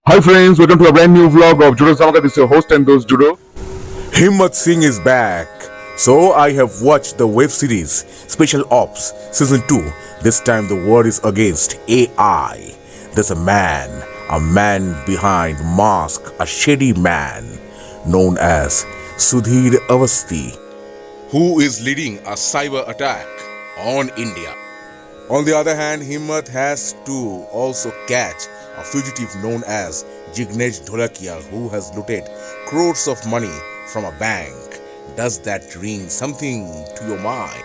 Hi friends, welcome to a brand new vlog of Judo Dhamaka. This is your host and those Judo. Himmat Singh is back. So I have watched the web series Special Ops Season 2. This time the war is against AI. There's a man behind mask, a shady man known as Sudhir Awasthi, who is leading a cyber attack on India. On the other hand, Himmat has to also catch a fugitive known as Jignesh Dholakia, who has looted crores of money from a bank. Does that ring something to your mind?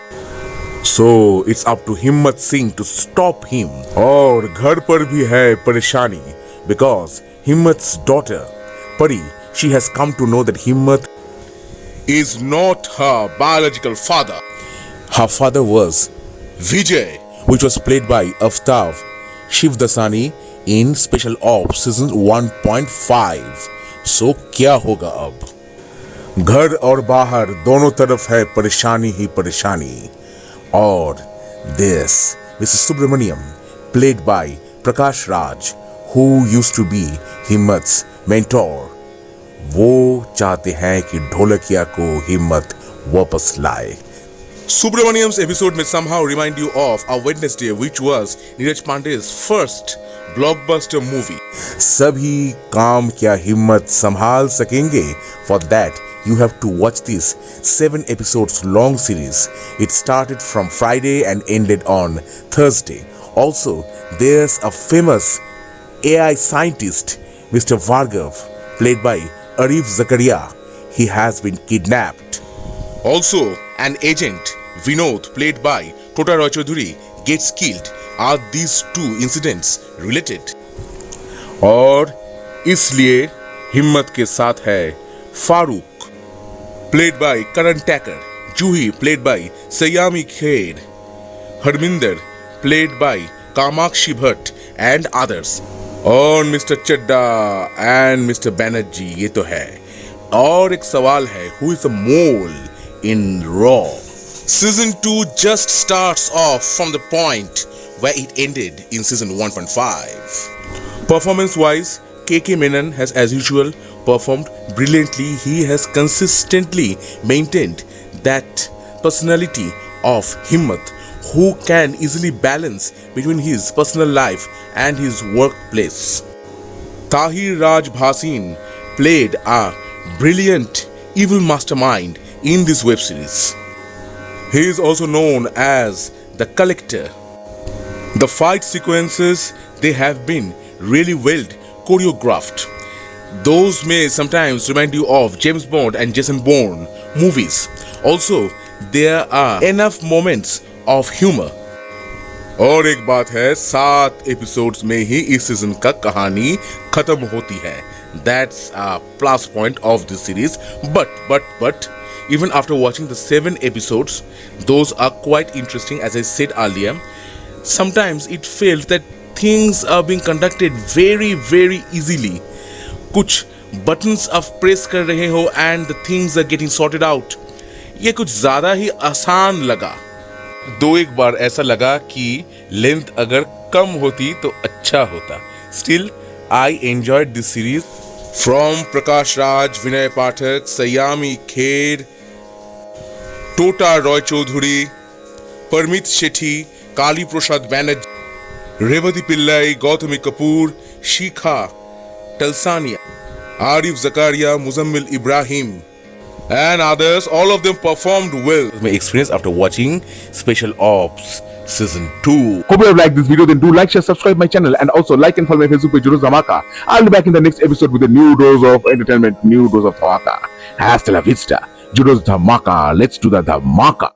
So it's up to Himmat Singh to stop him. और घर पर भी है परेशानी because Himmat's daughter Pari, she has come to know that Himmat is not her biological father. Her father was Vijay, which was played by Aftab Shivdasani in Special Ops Season 1.5. So क्या होगा अब? घर और बाहर दोनों तरफ है परेशानी ही परेशानी. और this Mr. Subramaniam, played by Prakash Raj, who used to be Himmat's mentor, वो चाहते हैं कि ढोलकिया को हिम्मत वापस लाए. Subramaniam's episode may somehow remind you of A Wednesday, which was Neeraj Pandey's first blockbuster movie. सभी काम क्या हिम्मत संभाल सकेंगे? For that, you have to watch this 7 episodes long series. It started from Friday and ended on Thursday. Also, there's a famous AI scientist, Mr. Vargav, played by Arif Zakaria. He has been kidnapped. Also, an agent, Vinod, played by Tota Roy Choudhury, gets killed. Are these two incidents related? और इसलिए हिम्मत के साथ है Farooq, played by Karan Tacker, Juhi, played by Sayami Kher, Harminder, played by Kamakshi Bhatt, and others. और mister Chadha and Mr. Banerjee, ये तो है. और एक सवाल है, who is the mole in Raw? Season 2 just starts off from the point where it ended in Season 1.5. Performance-wise, KK Menon has, as usual, performed brilliantly. He has consistently maintained that personality of Himmat, who can easily balance between his personal life and his workplace. Tahir Raj Bhasin played a brilliant evil mastermind in this web series. He is also known as the Collector. The fight sequences, they have been really well choreographed. Those may sometimes remind you of James Bond and Jason Bourne movies. Also, there are enough moments of humor. और एक बात है, 7 episodes में ही इस season का कहानी खत्म होती है. That's a plus point of this series. But even after watching the 7 episodes, those are quite interesting. As I said earlier, sometimes it felt that things are being conducted very easily. कुछ buttons आप press कर रहे हो and the things are getting sorted out. ये कुछ ज़्यादा ही आसान लगा. दो एक बार ऐसा लगा कि लेंथ अगर कम होती तो अच्छा होता. Still, I enjoyed this series. From Prakash Raj, Vinay Pathak, Sayami Kher, Tota Roy Choudhury, Parmit Shetty, Kali Prasad Banerjee, Revati Pillai, Gautami Kapoor, Shikha Talsania, Arif Zakaria, Muzammil Ibrahim, and others. All of them performed well. My experience after watching Special Ops Season 2. Hope you have liked this video. Then do like, share, subscribe my channel, and also like and follow my Facebook page Judo Dhamaka. I'll be back in the next episode with a new dose of entertainment, new dose of Dhamaka. Hasta la vista, Judo Dhamaka. Let's do the Dhamaka.